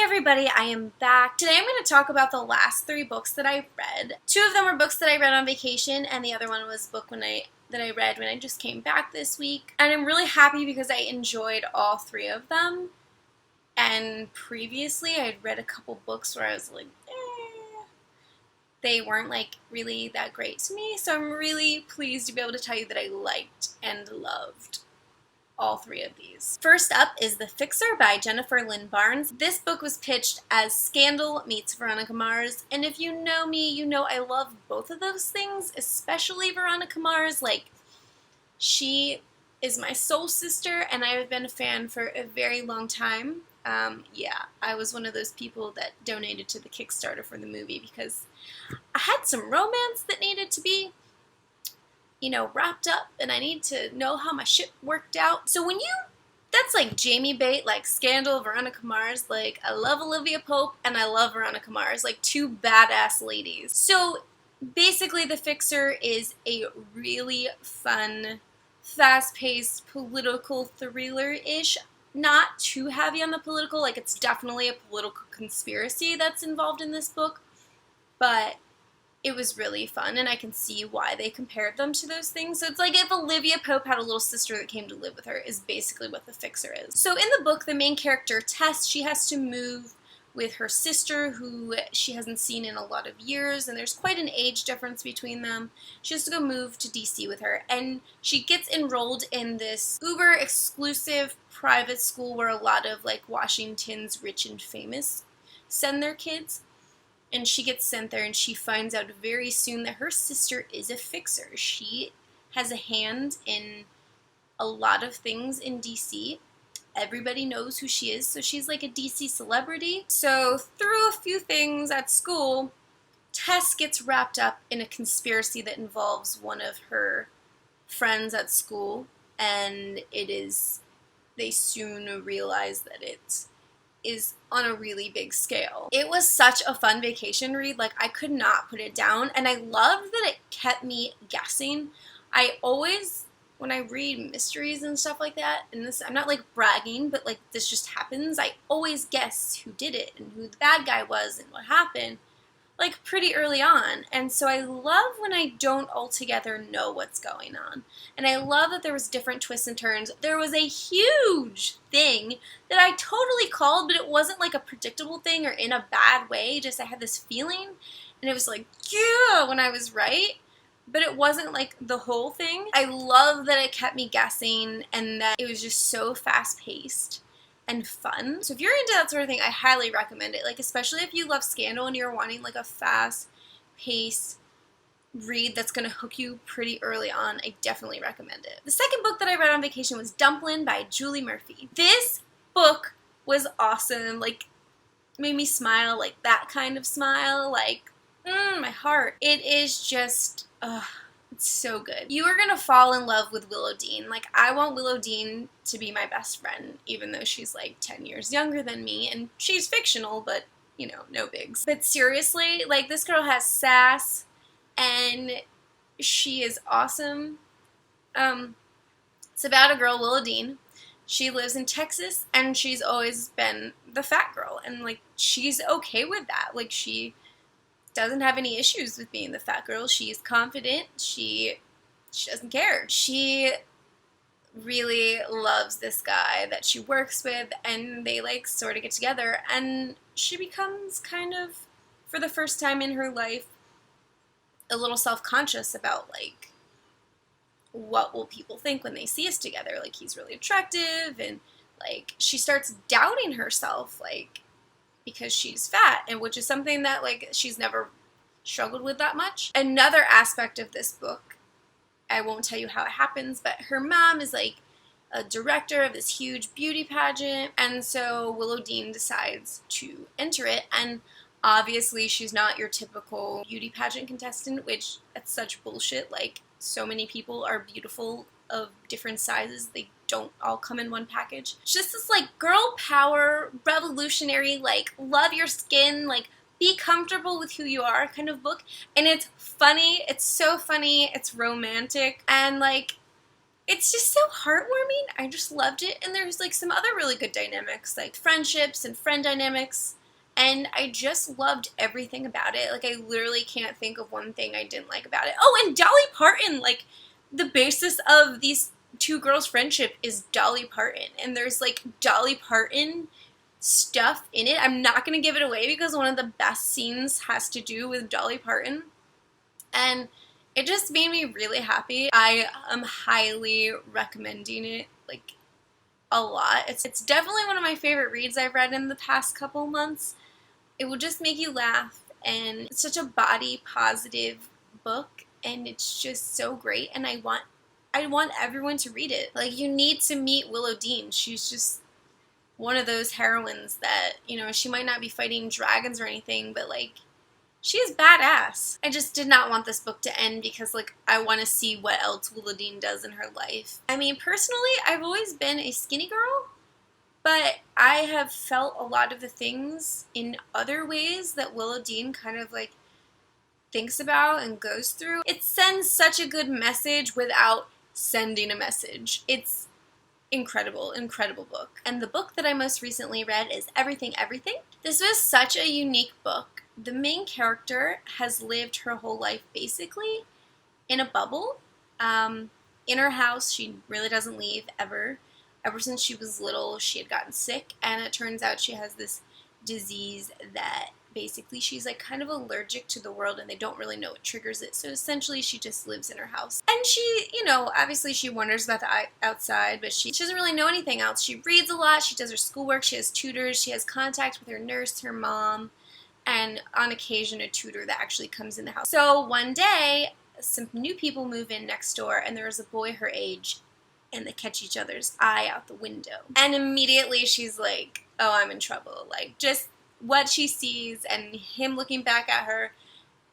everybody, I am back. Today I'm going to talk about the last 3 books that I read. 2 of them were books that I read on vacation, and the other one was a book that I read when I just came back this week. And I'm really happy because I enjoyed all 3 of them. And previously I had read a couple books where I was like, they weren't like really that great to me. So I'm really pleased to be able to tell you that I liked and loved all 3 of these. First up is The Fixer by Jennifer Lynn Barnes. This book was pitched as Scandal meets Veronica Mars, and if you know me, you know I love both of those things, especially Veronica Mars. Like, she is my soul sister, and I have been a fan for a very long time. Yeah, I was one of those people that donated to the Kickstarter for the movie because I had some romance that needed to be wrapped up, and I need to know how my shit worked out. So that's like Jamie bait, like Scandal, Veronica Mars. Like, I love Olivia Pope and I love Veronica Mars, like 2 badass ladies. So basically The Fixer is a really fun, fast-paced political thriller-ish. Not too heavy on the political, like it's definitely a political conspiracy that's involved in this book, but it was really fun, and I can see why they compared them to those things. So it's like if Olivia Pope had a little sister that came to live with her, is basically what The Fixer is. So in the book, the main character, Tess, she has to move with her sister, who she hasn't seen in a lot of years, and there's quite an age difference between them. She has to go move to DC with her, and she gets enrolled in this uber exclusive private school where a lot of like Washington's rich and famous send their kids. And she gets sent there, and she finds out very soon that her sister is a fixer. She has a hand in a lot of things in DC. Everybody knows who she is, so she's like a DC celebrity. So through a few things at school, Tess gets wrapped up in a conspiracy that involves one of her friends at school, and they soon realize that it is on a really big scale. It was such a fun vacation read. Like, I could not put it down, and I loved that it kept me guessing. I always, when I read mysteries and stuff like that, and this, I'm not like bragging, but like this just happens, I always guess who did it and who the bad guy was and what happened, like pretty early on. And so I love when I don't altogether know what's going on. And I love that there was different twists and turns. There was a huge thing that I totally called, but it wasn't like a predictable thing or in a bad way. Just I had this feeling, and it was like, yeah, when I was right. But it wasn't like the whole thing. I love that it kept me guessing and that it was just so fast-paced and fun. So if you're into that sort of thing, I highly recommend it. Like, especially if you love Scandal and you're wanting like a fast-paced read that's going to hook you pretty early on, I definitely recommend it. The second book that I read on vacation was Dumplin by Julie Murphy. This book was awesome. Like, made me smile, like that kind of smile, like, my heart. It is just, it's so good. You are gonna fall in love with Willow Dean. Like, I want Willow Dean to be my best friend, even though she's like 10 years younger than me, and she's fictional, but, no bigs. But seriously, like, this girl has sass, and she is awesome. It's about a girl, Willow Dean. She lives in Texas, and she's always been the fat girl, and, like, she's okay with that. Like, she doesn't have any issues with being the fat girl. She's confident. She doesn't care. She really loves this guy that she works with, and they like sort of get together, and she becomes kind of, for the first time in her life, a little self-conscious about like, what will people think when they see us together? Like, he's really attractive, and like she starts doubting herself, like, because she's fat, and which is something that like she's never struggled with that much. Another aspect of this book, I won't tell you how it happens, but her mom is like a director of this huge beauty pageant, and so Willow Dean decides to enter it, and obviously she's not your typical beauty pageant contestant, which that's such bullshit. Like, so many people are beautiful of different sizes. They don't all come in one package. It's just this like girl power, revolutionary, like love your skin, like be comfortable with who you are kind of book. And it's funny. It's so funny. It's romantic. And like it's just so heartwarming. I just loved it. And there's like some other really good dynamics, like friendships and friend dynamics. And I just loved everything about it. Like, I literally can't think of one thing I didn't like about it. Oh, and Dolly Parton, like, the basis of these two girls' friendship is Dolly Parton. And there's like Dolly Parton stuff in it. I'm not going to give it away because one of the best scenes has to do with Dolly Parton. And it just made me really happy. I am highly recommending it, like, a lot. It's definitely one of my favorite reads I've read in the past couple months. It will just make you laugh, and it's such a body positive book, and it's just so great, and I want everyone to read it. Like, you need to meet Willow Dean. She's just one of those heroines that, you know, she might not be fighting dragons or anything, but like, she is badass. I just did not want this book to end because, like, I want to see what else Willow Dean does in her life. I mean, personally, I've always been a skinny girl, but I have felt a lot of the things in other ways that Willow Dean kind of, like, thinks about and goes through. It sends such a good message without sending a message. It's incredible, incredible book. And the book that I most recently read is Everything, Everything. This was such a unique book. The main character has lived her whole life basically in a bubble. In her house, she really doesn't leave ever. Ever since she was little, she had gotten sick, and it turns out she has this disease that basically she's like kind of allergic to the world, and they don't really know what triggers it. So essentially, she just lives in her house. And she, you know, obviously she wonders about the outside, but she doesn't really know anything else. She reads a lot, she does her schoolwork, she has tutors, she has contact with her nurse, her mom, and on occasion a tutor that actually comes in the house. So one day, some new people move in next door, and there's a boy her age, and they catch each other's eye out the window. And immediately she's like, oh, I'm in trouble. Like, just what she sees and him looking back at her,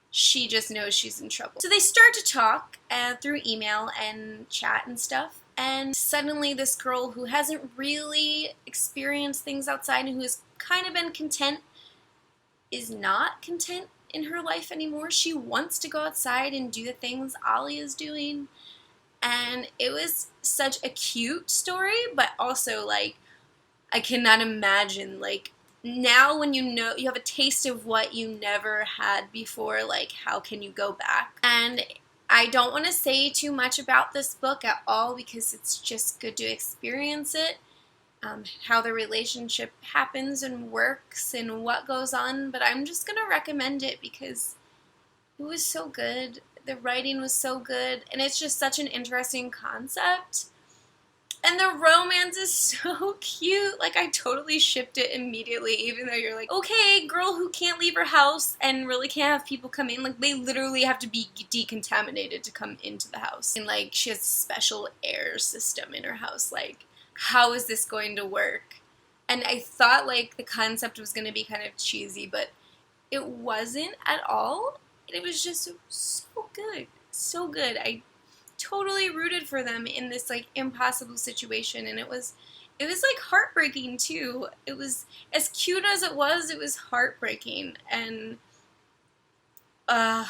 she just knows she's in trouble. So they start to talk through email and chat and stuff, and suddenly this girl who hasn't really experienced things outside and who has kind of been content is not content in her life anymore. She wants to go outside and do the things Ollie is doing. And it was such a cute story, but also, like, I cannot imagine, like, now when you know, you have a taste of what you never had before, like, how can you go back? And I don't want to say too much about this book at all because it's just good to experience it. How the relationship happens and works and what goes on, but I'm just going to recommend it because it was so good. The writing was so good, and it's just such an interesting concept. And the romance is so cute. Like, I totally shipped it immediately, even though you're like, okay, girl who can't leave her house and really can't have people come in. Like, they literally have to be decontaminated to come into the house. And, like, she has a special air system in her house. Like, how is this going to work? And I thought, like, the concept was going to be kind of cheesy, but it wasn't at all. It was just so good. So good. I totally rooted for them in this, like, impossible situation, and it was like heartbreaking too. It was as cute as it was heartbreaking, and I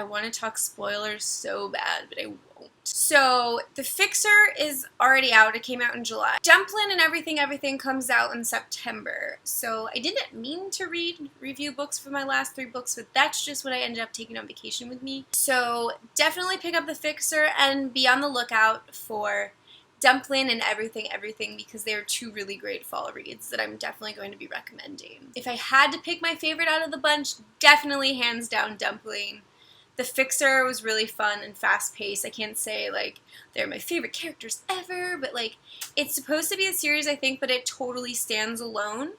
want to talk spoilers so bad, but I won't. So, The Fixer is already out. It came out in July. Dumplin and Everything comes out in September. So, I didn't mean to review books for my last 3 books, but that's just what I ended up taking on vacation with me. So, definitely pick up The Fixer and be on the lookout for Dumplin and Everything because they are 2 really great fall reads that I'm definitely going to be recommending. If I had to pick my favorite out of the bunch, definitely hands down Dumplin. The Fixer was really fun and fast-paced. I can't say, like, they're my favorite characters ever, but, like, it's supposed to be a series, I think, but it totally stands alone.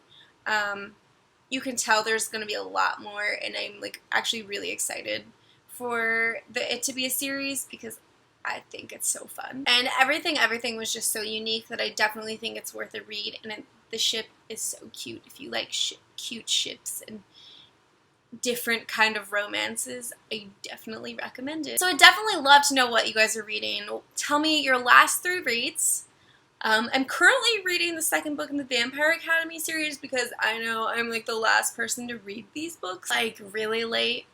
You can tell there's going to be a lot more, and I'm, like, actually really excited for it to be a series because I think it's so fun. And Everything was just so unique that I definitely think it's worth a read, and the ship is so cute. If you like cute ships and different kind of romances, I definitely recommend it. So I'd definitely love to know what you guys are reading. Tell me your last 3 reads. I'm currently reading the 2nd book in the Vampire Academy series because I know I'm like the last person to read these books, like really late.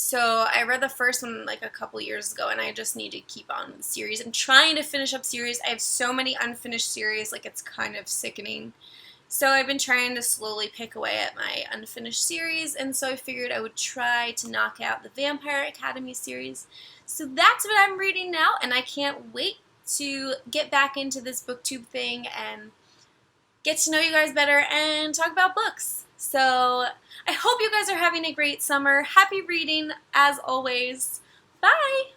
So I read the first one like a couple years ago, and I just need to keep on with the series. I'm trying to finish up series. I have so many unfinished series, like it's kind of sickening. So I've been trying to slowly pick away at my unfinished series, and so I figured I would try to knock out the Vampire Academy series. So that's what I'm reading now, and I can't wait to get back into this booktube thing and get to know you guys better and talk about books. So I hope you guys are having a great summer. Happy reading as always. Bye!